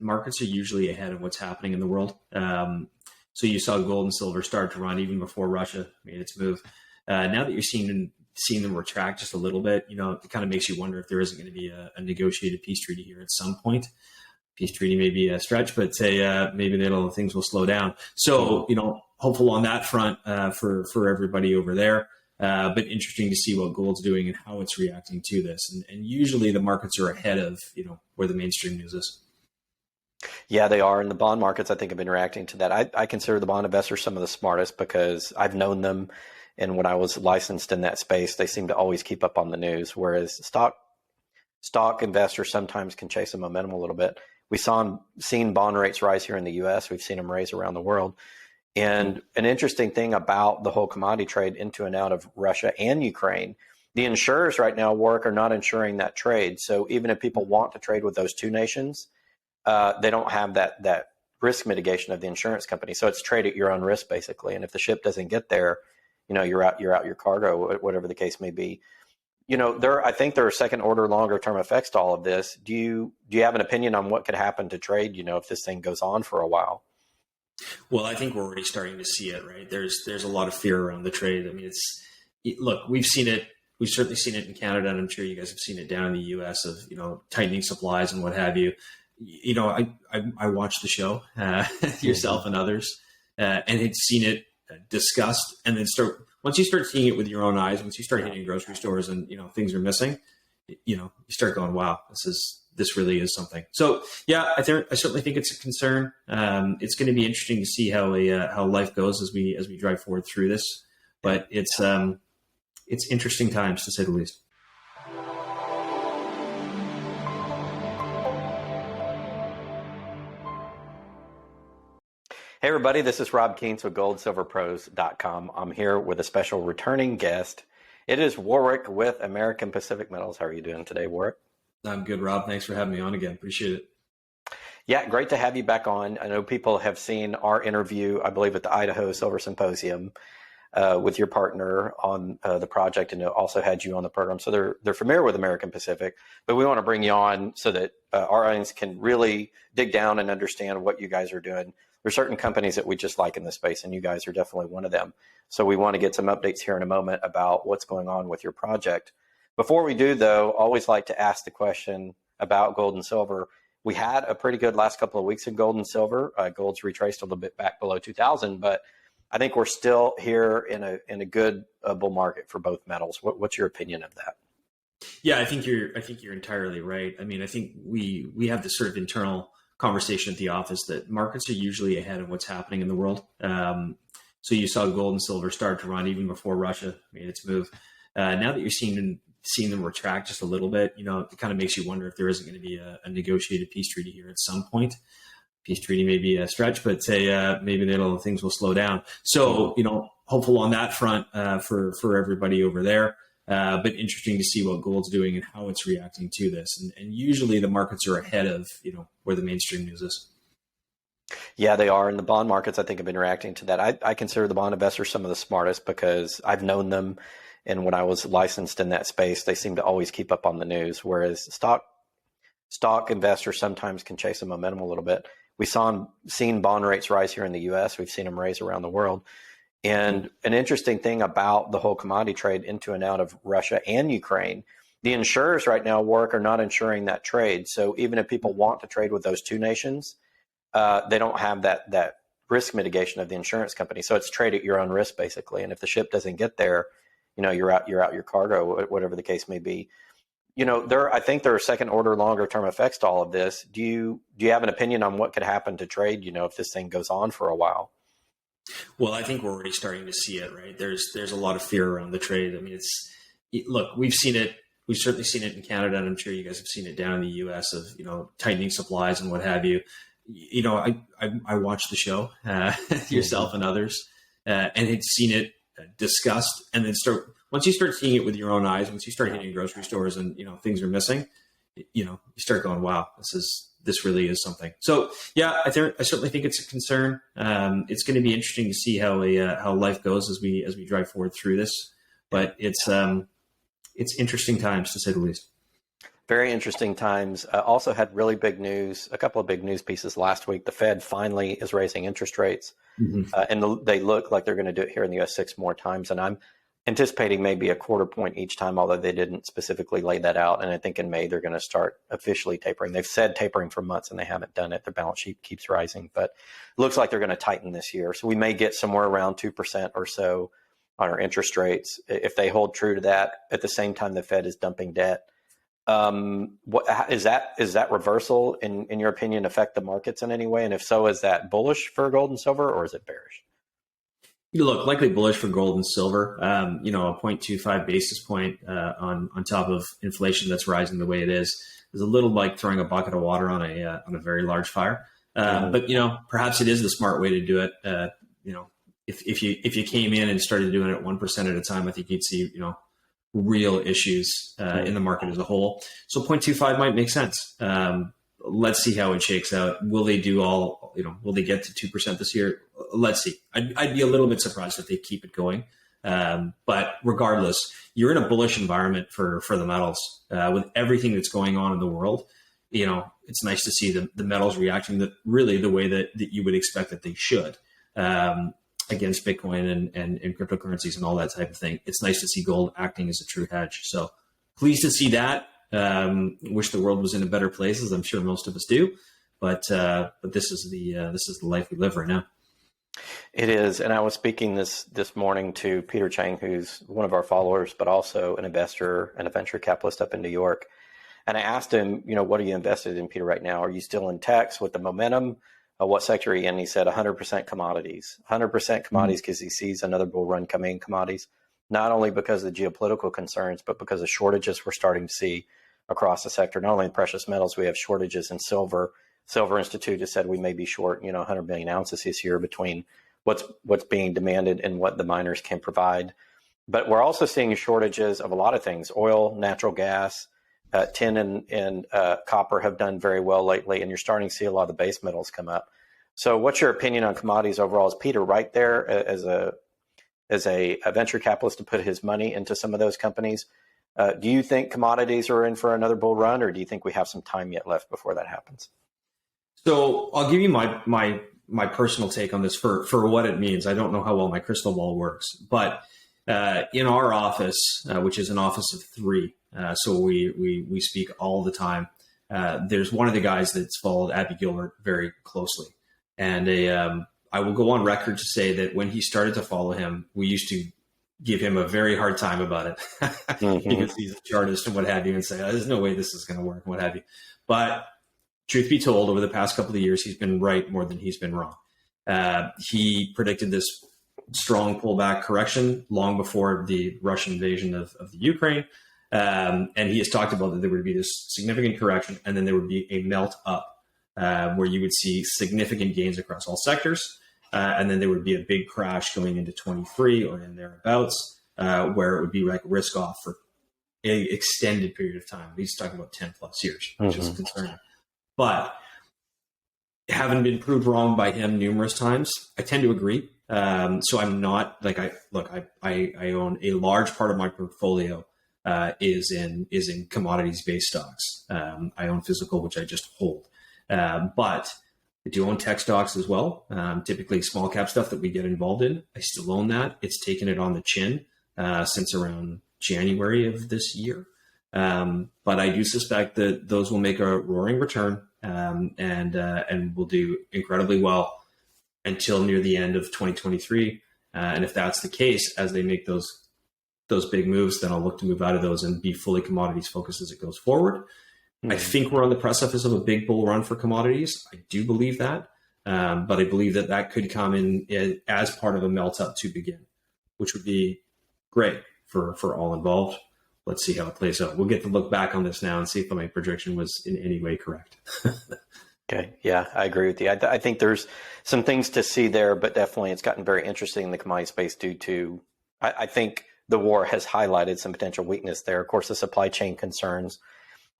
markets are usually ahead of what's happening in the world. So you saw gold and silver start to run even before Russia made its move. Now that you're seeing them retract just a little bit, it kind of makes you wonder if there isn't going to be a negotiated peace treaty here at some point. Peace treaty may be a stretch, but maybe things will slow down. So, hopeful on that front for everybody over there. But interesting to see what gold's doing and how it's reacting to this. And usually the markets are ahead of, where the mainstream news is. Yeah, they are. And the bond markets, I think, have been reacting to that. I consider the bond investors some of the smartest because I've known them. And when I was licensed in that space, they seem to always keep up on the news. Whereas stock investors sometimes can chase the momentum a little bit. We've seen bond rates rise here in the US. We've seen them raise around the world. And an interesting thing about the whole commodity trade into and out of Russia and Ukraine, the insurers right now, Warwick, are not insuring that trade. So even if people want to trade with those two nations, they don't have that risk mitigation of the insurance company. So it's trade at your own risk, basically. And if the ship doesn't get there, you're out your cargo, whatever the case may be. I think there are second order, longer term effects to all of this. Do you have an opinion on what could happen to trade, if this thing goes on for a while? Well, I think we're already starting to see it, right? There's a lot of fear around the trade. I mean, look, we've seen it. We've certainly seen it in Canada, and I'm sure you guys have seen it down in the US of, tightening supplies and what have you. I watched the show, yourself and others, and had seen it discussed, and then once you start seeing it with your own eyes, once you start hitting grocery stores and things are missing, you start going, wow, this really is something. So yeah, I certainly think it's a concern. It's going to be interesting to see how life goes as we drive forward through this, but it's interesting times, to say the least. Hey everybody, this is Rob Kientz with goldsilverpros.com. I'm here with a special returning guest. It is Warwick with American Pacific Metals. How are you doing today, Warwick? I'm good, Rob. Thanks for having me on again. Appreciate it. Yeah, great to have you back on. I know people have seen our interview, I believe, at the 𝙂𝙊𝙇𝘿 with your partner on the project, and it also had you on the program. So they're familiar with American Pacific, but we want to bring you on so that our audience can really dig down and understand what you guys are doing. There's certain companies that we just like in this space, and you guys are definitely one of them. So we want to get some updates here in a moment about what's going on with your project. Before we do, though, always like to ask the question about gold and silver. We had a pretty good last couple of weeks in gold and silver. Gold's retraced a little bit back below 2,000, but I think we're still here in a good bull market for both metals. What's your opinion of that? Yeah, I think you're entirely right. I mean, I think we have this sort of internal conversation at the office that markets are usually ahead of what's happening in the world. So you saw gold and silver start to run even before Russia made its move. Now that you're seeing them retract just a little bit, it kind of makes you wonder if there isn't going to be a negotiated peace treaty here at some point. Peace treaty may be a stretch, but maybe things will slow down. So, hopeful on that front for everybody over there. But interesting to see what gold's doing and how it's reacting to this. And usually the markets are ahead of, where the mainstream news is. Yeah, they are. And the bond markets, I think, have been reacting to that. I consider the bond investors some of the smartest because I've known them. And when I was licensed in that space, they seem to always keep up on the news. Whereas stock investors sometimes can chase the momentum a little bit. We've seen bond rates rise here in the US. We've seen them raise around the world. And an interesting thing about the whole commodity trade into and out of Russia and Ukraine, the insurers right now, Warwick, are not insuring that trade. So even if people want to trade with those two nations, they don't have that risk mitigation of the insurance company. So it's trade at your own risk, basically. And if the ship doesn't get there, you're out your cargo, whatever the case may be. I think there are second order, longer term effects to all of this. Do you have an opinion on what could happen to trade, if this thing goes on for a while? Well, I think we're already starting to see it, right? There's a lot of fear around the trade. I mean, look, we've seen it. We've certainly seen it in Canada, and I'm sure you guys have seen it down in the US of, tightening supplies and what have you. I watched the show, yourself and others, and had seen it discussed, and then once you start seeing it with your own eyes, once you start hitting grocery stores and, things are missing, you start going, wow, this really is something. So yeah, I certainly think it's a concern. It's going to be interesting to see how life goes as we drive forward through this, but it's interesting times, to say the least. Very interesting times. Also had really big news, a couple of big news pieces last week. The Fed finally is raising interest rates, and they look like they're going to do it here in the U.S. 6 more times. And I'm anticipating maybe a quarter point each time, although they didn't specifically lay that out. And I think in May, they're going to start officially tapering. They've said tapering for months and they haven't done it. Their balance sheet keeps rising, but it looks like they're going to tighten this year. So we may get somewhere around 2% or so on our interest rates if they hold true to that. At the same time, the Fed is dumping debt. Is that reversal, in your opinion, affect the markets in any way? And if so, is that bullish for gold and silver, or is it bearish? You look likely bullish for gold and silver. A 0.25 basis point on top of inflation that's rising the way it is a little like throwing a bucket of water on a very large fire. But perhaps it is the smart way to do it. If you came in and started doing it 1% at a time, I think you'd see real issues in the market as a whole. So 0.25 might make sense. Let's see how it shakes out. Will they do will they get to 2% this year? Let's see. I'd be a little bit surprised if they keep it going. But regardless, you're in a bullish environment for the metals with everything that's going on in the world. It's nice to see the metals reacting really the way that you would expect that they should against Bitcoin and cryptocurrencies and all that type of thing. It's nice to see gold acting as a true hedge. So pleased to see that. Wish the world was in a better place, as I'm sure most of us do. But this is the life we live right now. It is, and I was speaking this morning to Peter Chang, who's one of our followers, but also an investor and a venture capitalist up in New York. And I asked him, what are you invested in, Peter, right now? Are you still in techs with the momentum? What sector are you in? And he said 100% commodities. 100% commodities because he sees another bull run coming in commodities, not only because of the geopolitical concerns, but because of shortages we're starting to see across the sector. Not only in precious metals, we have shortages in silver. Silver Institute has said we may be short, 100 million ounces this year between what's being demanded and what the miners can provide. But we're also seeing shortages of a lot of things. Oil, natural gas, tin and copper have done very well lately, and you're starting to see a lot of the base metals come up. So what's your opinion on commodities overall? Is Peter right there as a venture capitalist to put his money into some of those companies? Do you think commodities are in for another bull run, or do you think we have some time yet left before that happens? So I'll give you my personal take on this for what it means. I don't know how well my crystal ball works, but in our office, which is an office of 3, so we speak all the time. There's one of the guys that's followed 𝙂𝙂𝙇𝘿 very closely, and I will go on record to say that when he started to follow him, we used to give him a very hard time about it because he's a chartist and what have you, and say, there's no way this is going to work and what have you. But truth be told, over the past couple of years, he's been right more than he's been wrong. He predicted this strong pullback correction long before the Russian invasion of the Ukraine. And he has talked about that there would be this significant correction, and then there would be a melt up where you would see significant gains across all sectors. And then there would be a big crash going into 23 or in thereabouts, where it would be like risk off for an extended period of time. He's talking about 10 plus years, which is concerning. But having been proved wrong by him numerous times, I tend to agree. So I'm not like I own a large part of my portfolio is in commodities based stocks. I own physical, which I just hold, but I do own tech stocks as well. Typically small cap stuff that we get involved in. I still own that. It's taken it on the chin since around January of this year. But I do suspect that those will make a roaring return and will do incredibly well until near the end of 2023. And if that's the case, as they make those big moves, then I'll look to move out of those and be fully commodities focused as it goes forward. I think we're on the precipice of a big bull run for commodities. I do believe that, but I believe that could come in as part of a melt up to begin, which would be great for all involved. Let's see how it plays out. We'll get to look back on this now and see if my prediction was in any way correct. Okay. Yeah, I agree with you. I think there's some things to see there, but definitely it's gotten very interesting in the commodity space due to, I think the war has highlighted some potential weakness there. Of course, the supply chain concerns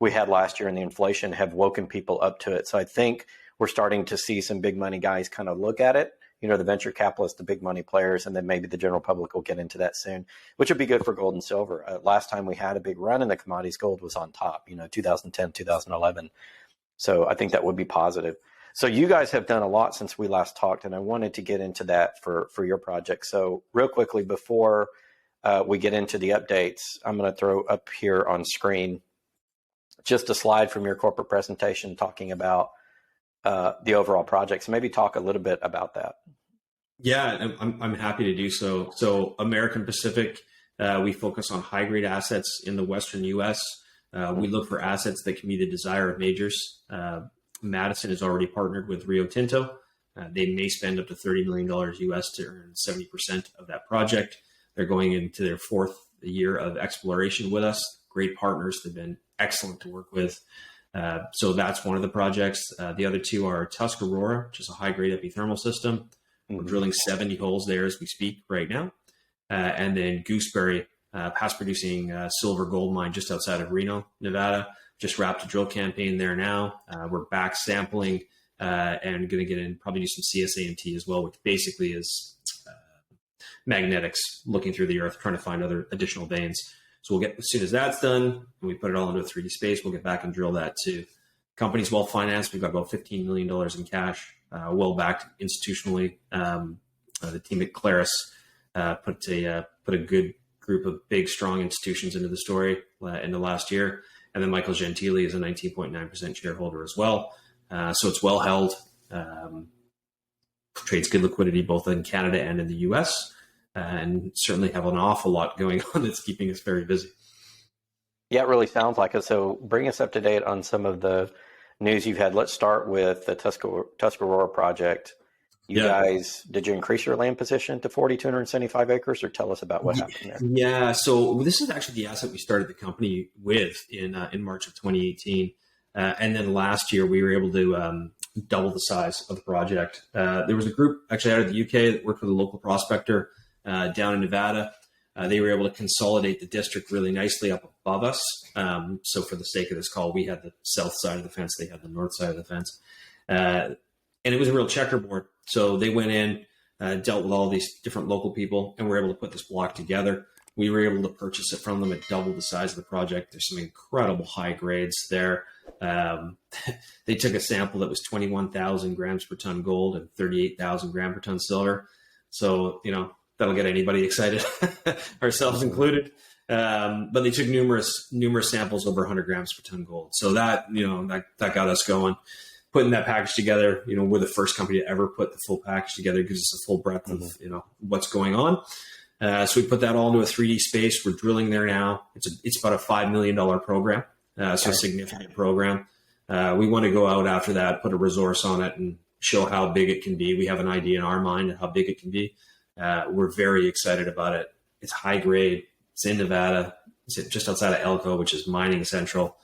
we had last year and the inflation have woken people up to it. So I think we're starting to see some big money guys kind of look at it the venture capitalists, the big money players, and then maybe the general public will get into that soon, which would be good for gold and silver. Last time we had a big run in the commodities, gold was on top, 2010, 2011. So I think that would be positive. So you guys have done a lot since we last talked, and I wanted to get into that for your project. So real quickly, before we get into the updates, I'm going to throw up here on screen just a slide from your corporate presentation talking about the overall project. So maybe talk a little bit about that. Yeah, I'm happy to do so. So American Pacific, we focus on high-grade assets in the Western U.S. We look for assets that can be the desire of majors. Madison has already partnered with Rio Tinto. They may spend up to $30 million US to earn 70% of that project. They're going into their 4th year of exploration with us. Great partners. They've been excellent to work with. So that's one of the projects. The other two are 𝙂𝙊𝙇𝙖, which is a high-grade epithermal system. We're drilling 70 holes there as we speak right now. And then �ヌ𝙬𝙊𝙎, past-producing silver gold mine just outside of Reno, Nevada. Just wrapped a drill campaign there now. We're back sampling and going to get in, probably do some CSAMT as well, which basically is magnetics looking through the earth, trying to find other additional veins. So we'll get, as soon as that's done, and we put it all into a 3D space, we'll get back and drill that too. Company's well financed. We've got about $15 million in cash, well backed institutionally. The team at Clarus put a good group of big, strong institutions into the story in the last year. And then 𝙂𝙍𝙀𝙾𝙆𝙎 is a 19.9% shareholder as well. So it's well held, trades good liquidity both in Canada and in the US, and certainly have an awful lot going on that's keeping us very busy. Yeah, it really sounds like it. So bring us up to date on some of the news you've had. Let's start with the 𝙂𝙊𝙁 project. You guys, did you increase your land position to 4,275 acres, or tell us about what happened there? Yeah, so this is actually the asset we started the company with in March of 2018. And then last year, we were able to double the size of the project. There was a group actually out of the UK that worked with a local prospector down in Nevada. They were able to consolidate the district really nicely up above us. So for the sake of this call, we had the south side of the fence, they had the north side of the fence. And it was a real checkerboard. So they went in, dealt with all these different local people, and were able to put this block together. We were able to purchase it from them at double the size of the project. There's some incredible high grades there. They took a sample that was 21,000 grams per ton gold and 38,000 grams per ton silver. So, that'll get anybody excited, ourselves included. But they took numerous samples over 100 grams per ton gold. So that got us going. Putting that package together, we're the first company to ever put the full package together. It gives us a full breadth of, what's going on. So we put that all into a 3D space. We're drilling there now. It's about a $5 million program. So a significant program. We want to go out after that, put a resource on it and show how big it can be. We have an idea in our mind of how big it can be. We're very excited about it. It's high grade. It's in Nevada. It's just outside of 𝙂𝙁𝙁, which is mining central.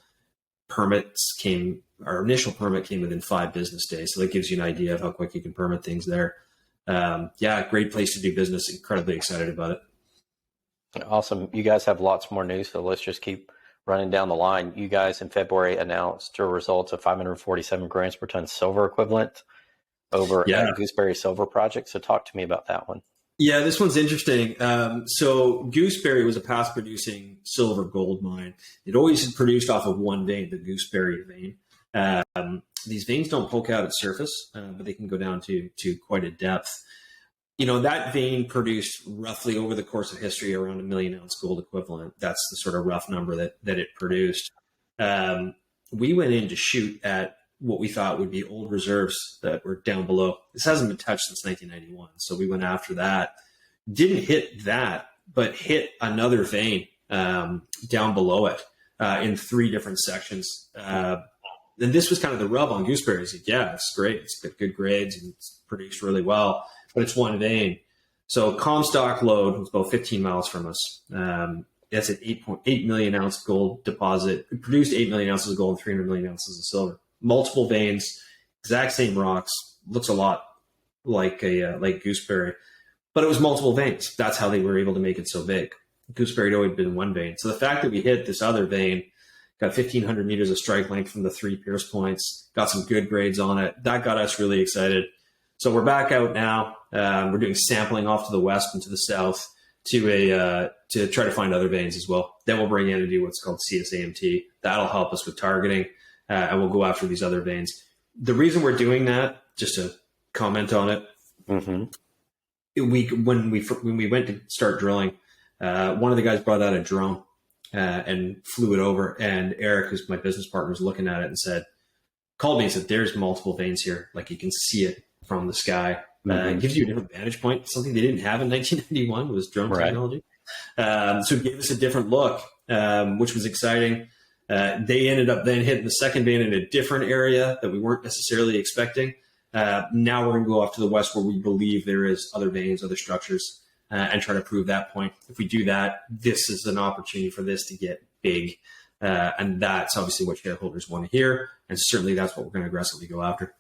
Our initial permit came within 5 business days. So that gives you an idea of how quick you can permit things there. Great place to do business. Incredibly excited about it. Awesome. You guys have lots more news, so let's just keep running down the line. You guys in February announced your results of 547 grams per ton silver equivalent over at 𝙂𝙬𝙁 Silver Project. So talk to me about that one. Yeah, this one's interesting. So 𝙂𝙬𝙁 was a past-producing silver gold mine. It always had produced off of one vein, the 𝙂𝙬𝙁 vein. These veins don't poke out at surface, but they can go down to quite a depth. That vein produced roughly over the course of history around 1 million ounce gold equivalent. That's the sort of rough number that it produced. We went in to shoot at what we thought would be old reserves that were down below. This hasn't been touched since 1991. So we went after that. Didn't hit that, but hit another vein down below it in 3 different sections. And this was kind of the rub on 𝙂𝙬𝙁. It's like, yeah, it's great. It's got good grades and it's produced really well, but it's one vein. So Comstock lode was about 15 miles from us. That's an 8.8 million ounce gold deposit. It produced 8 million ounces of gold and 300 million ounces of silver. Multiple veins, exact same rocks. Looks a lot like 𝙂𝙬𝙁, but it was multiple veins. That's how they were able to make it so big. 𝙂𝙬𝙁 had always been one vein. So the fact that we hit this other vein, got 1,500 meters of strike length from the 3 pierce points, got some good grades on it, that got us really excited. So we're back out now. We're doing sampling off to the west and to the south to try to find other veins as well. Then we'll bring in and do what's called CSAMT. That'll help us with targeting, and we'll go after these other veins. The reason we're doing that, just to comment on it, when we went to start drilling, one of the guys brought out a drone and flew it over, and Eric, who's my business partner, was looking at it and called me and said, "There's multiple veins here. Like, you can see it from the sky." It gives you a different vantage point. Something they didn't have in 1991 was drone technology. So it gave us a different look, which was exciting. They ended up then hitting the second vein in a different area that we weren't necessarily expecting. Now we're going to go off to the west where we believe there is other veins, other structures, and try to prove that point. If we do that, this is an opportunity for this to get big. And that's obviously what shareholders want to hear. And certainly that's what we're going to aggressively go after.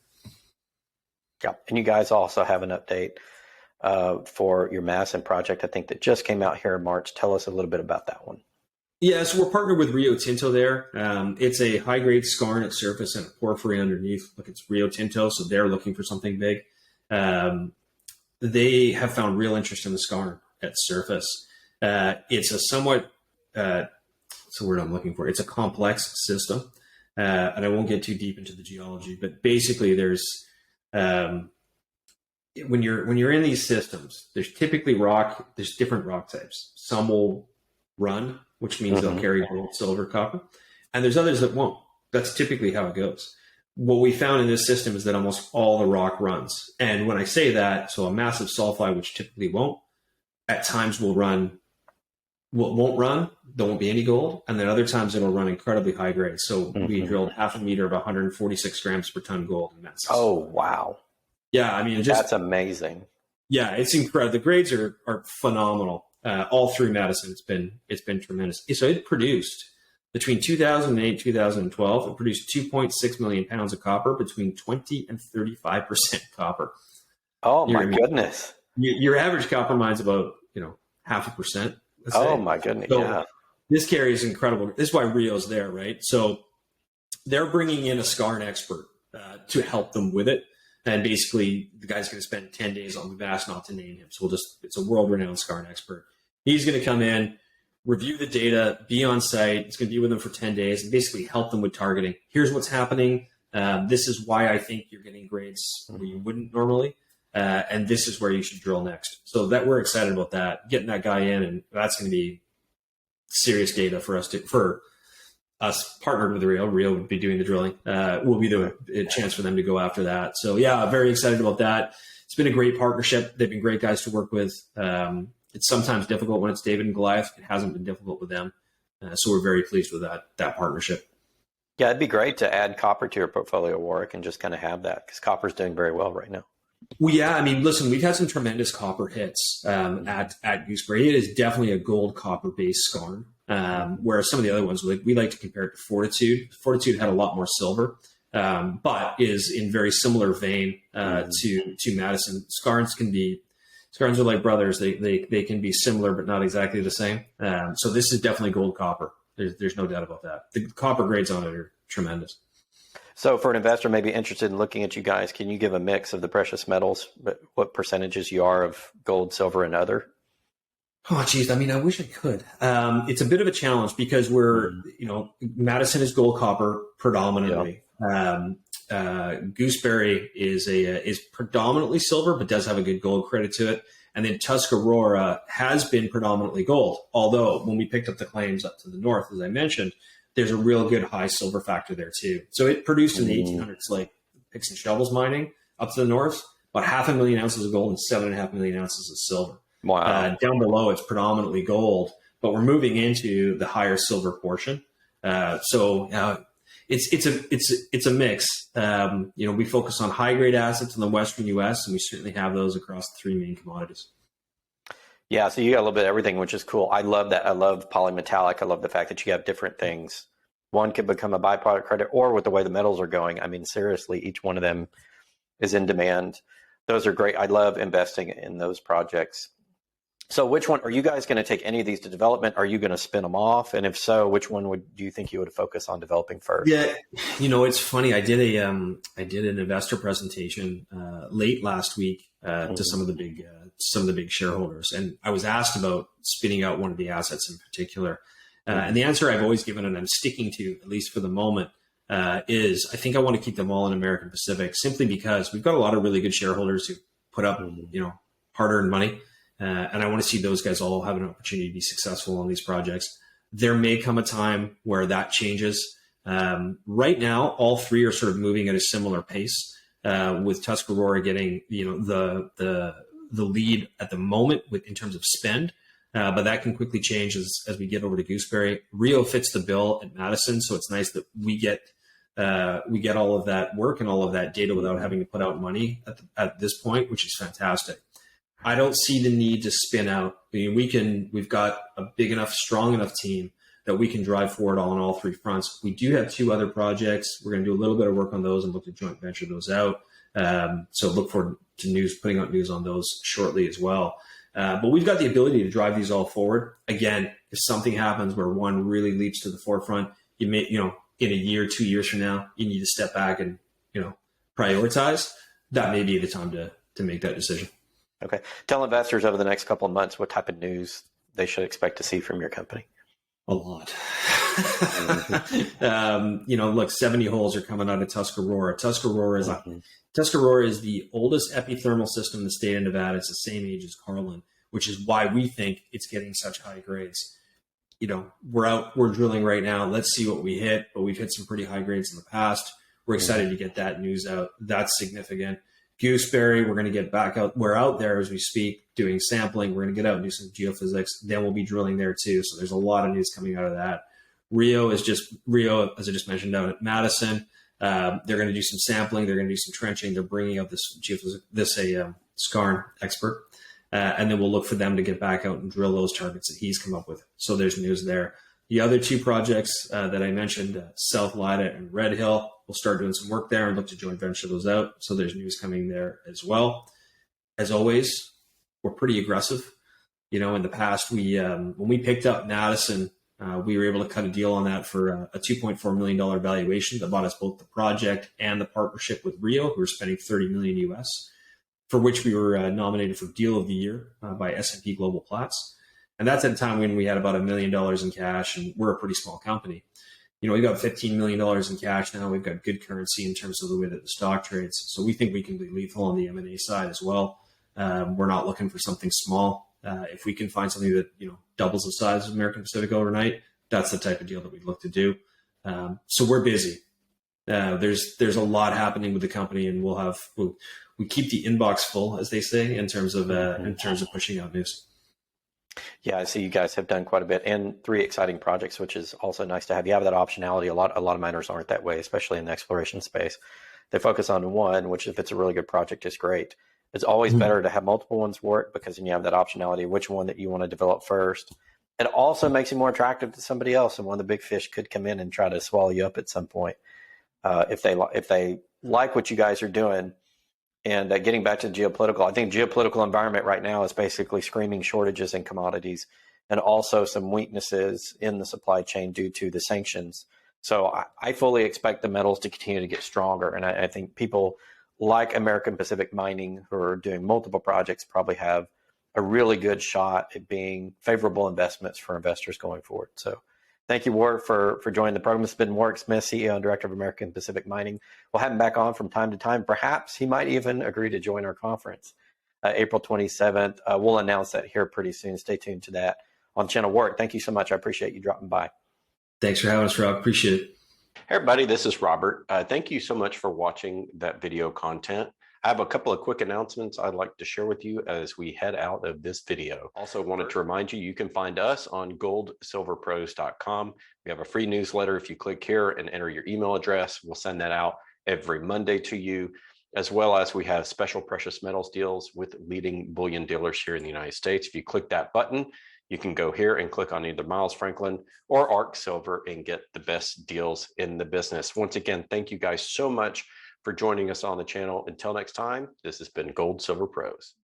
Yeah. And you guys also have an update for your Madison project, I think, that just came out here in March. Tell us a little bit about that one. Yeah, so we're partnered with Rio Tinto there. It's a high-grade skarn at surface and a porphyry underneath. Look, it's Rio Tinto, so they're looking for something big. They have found real interest in the skarn at surface. It's a somewhat, what's the word I'm looking for? It's a complex system, and I won't get too deep into the geology, but basically there's, when you're in these systems, there's typically there's different rock types. Some will run, which means they'll carry gold, silver, copper. And there's others that won't. That's typically how it goes. What we found in this system is that almost all the rock runs. And when I say that, so a massive sulfide, which typically won't, at times won't run, there won't be any gold. And then other times it'll run incredibly high grade. So we drilled 0.5 meter of 146 grams per ton gold in that system. Oh, wow. Yeah, I mean, that's amazing. Yeah, it's incredible. The grades are phenomenal. All through Madison, it's been tremendous. So it produced between 2008 and 2012. It produced 2.6 million pounds of copper, between 20 and 35% copper. Oh my goodness! Your average copper mine's about 0.5%. Oh my goodness! So yeah, this carries incredible. This is why Rio's there, right? So they're bringing in a skarn expert to help them with it. And basically, the guy's going to spend 10 days on. We've asked not to name him. So it's a world-renowned skarn expert. He's going to come in, review the data, be on site. It's going to be with them for 10 days and basically help them with targeting. Here's what's happening. This is why I think you're getting grades where you wouldn't normally. And this is where you should drill next. So that we're excited about that, getting that guy in, and that's going to be serious data for us partnered with Rio. Rio would be doing the drilling. Will be the chance for them to go after that. So yeah, very excited about that. It's been a great partnership. They've been great guys to work with. It's sometimes difficult when it's David and Goliath. It hasn't been difficult with them. So we're very pleased with that partnership. Yeah, it'd be great to add copper to your portfolio, Warwick, and just kind of have that, because copper's doing very well right now. Well, yeah, I mean, listen, we've had some tremendous copper hits at Gooseberry. It is definitely a gold copper based skarn. Whereas some of the other ones, we like to compare it to Fortitude. Fortitude had a lot more silver, but is in very similar vein to Madison. Skarns are like brothers. They can be similar, but not exactly the same. So this is definitely gold copper. There's no doubt about that. The copper grades on it are tremendous. So for an investor maybe interested in looking at you guys, can you give a mix of the precious metals, but what percentages you are of gold, silver, and other? Oh, geez. I mean, I wish I could. It's a bit of a challenge because Madison is gold, copper predominantly. Gooseberry is predominantly silver, but does have a good gold credit to it. And then Tuscarora has been predominantly gold. Although when we picked up the claims up to the north, as I mentioned, there's a real good high silver factor there too. So it produced in the 1800s, like picks and shovels mining up to the north, about 500,000 ounces of gold and 7.5 million ounces of silver. Wow. Down below, it's predominantly gold, but we're moving into the higher silver portion. It's a mix. We focus on high grade assets in the Western U.S., and we certainly have those across the three main commodities. Yeah, so you got a little bit of everything, which is cool. I love that. I love polymetallic. I love the fact that you have different things. One could become a byproduct credit, or with the way the metals are going, I mean, seriously, each one of them is in demand. Those are great. I love investing in those projects. So which one, are you guys going to take any of these to development? Are you going to spin them off? And if so, which one do you think you would focus on developing first? Yeah, it's funny. I did an investor presentation late last week to some of the big shareholders, and I was asked about spinning out one of the assets in particular. And the answer I've always given, and I'm sticking to, at least for the moment, is I think I want to keep them all in American Pacific, simply because we've got a lot of really good shareholders who put up, hard-earned money, and I want to see those guys all have an opportunity to be successful on these projects. There may come a time where that changes. Right now, all three are sort of moving at a similar pace, with Tuscarora getting the lead at the moment in terms of spend. But that can quickly change as we get over to Gooseberry. Rio fits the bill at Madison, so it's nice that we get all of that work and all of that data without having to put out money at this point, which is fantastic. I don't see the need to spin out. I mean, we've got a big enough, strong enough team that we can drive forward on all three fronts. We do have two other projects. We're going to do a little bit of work on those and look to joint venture those out. So look forward to putting out news on those shortly as well. But we've got the ability to drive these all forward. Again, if something happens where one really leaps to the forefront, in a year, 2 years from now, you need to step back and, prioritize. That may be the time to make that decision. Okay. Tell investors over the next couple of months what type of news they should expect to see from your company. A lot. Look, 70 holes are coming out of Tuscarora. Tuscarora is the oldest epithermal system in the state of Nevada. It's the same age as Carlin, which is why we think it's getting such high grades. We're drilling right now. Let's see what we hit, but we've hit some pretty high grades in the past. We're excited to get that news out. That's significant. Gooseberry, we're going to get back out. We're out there as we speak doing sampling. We're going to get out and do some geophysics. Then we'll be drilling there too. So there's a lot of news coming out of that. Rio, as I just mentioned, down at Madison. They're going to do some sampling. They're going to do some trenching. They're bringing out this skarn expert. And then we'll look for them to get back out and drill those targets that he's come up with. So there's news there. The other two projects that I mentioned, South Lida and Red Hill, we'll start doing some work there and look to joint venture those out. So there's news coming there as well. As always, we're pretty aggressive. In the past, when we picked up Madison, we were able to cut a deal on that for a $2.4 million valuation that bought us both the project and the partnership with Rio, who were spending $30 million US, for which we were nominated for Deal of the Year by S&P Global Platts. And that's at a time when we had about $1 million in cash, and we're a pretty small company. We've got $15 million in cash now. We've got good currency in terms of the way that the stock trades. So we think we can be lethal on the M&A side as well. We're not looking for something small. If we can find something that doubles the size of American Pacific overnight, that's the type of deal that we'd look to do. So we're busy. There's a lot happening with the company, and we keep the inbox full, as they say, in terms of pushing out news. Yeah, I see you guys have done quite a bit, and 3 exciting projects, which is also nice to have. You have that optionality. A lot of miners aren't that way, especially in the exploration space. They focus on one, which if it's a really good project is great. It's always better to have multiple ones work, because then you have that optionality, which one that you want to develop first. It also makes you more attractive to somebody else, and one of the big fish could come in and try to swallow you up at some point if they like what you guys are doing. And getting back to geopolitical, I think geopolitical environment right now is basically screaming shortages in commodities, and also some weaknesses in the supply chain due to the sanctions. So I fully expect the metals to continue to get stronger, and I think people like American Pacific Mining, who are doing multiple projects, probably have a really good shot at being favorable investments for investors going forward. So thank you, Warwick, for joining the program. It's been Warwick Smith, CEO and Director of American Pacific Mining. We'll have him back on from time to time. Perhaps he might even agree to join our conference April 27th. We'll announce that here pretty soon. Stay tuned to that on channel. Warwick, thank you so much. I appreciate you dropping by. Thanks for having us, Rob. Appreciate it. Hey, everybody, this is Robert. Thank you so much for watching that video content. I have a couple of quick announcements I'd like to share with you as we head out of this video. Also wanted to remind you, you can find us on goldsilverpros.com. We have a free newsletter. If you click here and enter your email address, we'll send that out every Monday to you, as well as we have special precious metals deals with leading bullion dealers here in the United States. If you click that button, you can go here and click on either Miles Franklin or ARC Silver and get the best deals in the business. Once again, thank you guys so much for joining us on the channel. Until next time, this has been Gold Silver Pros.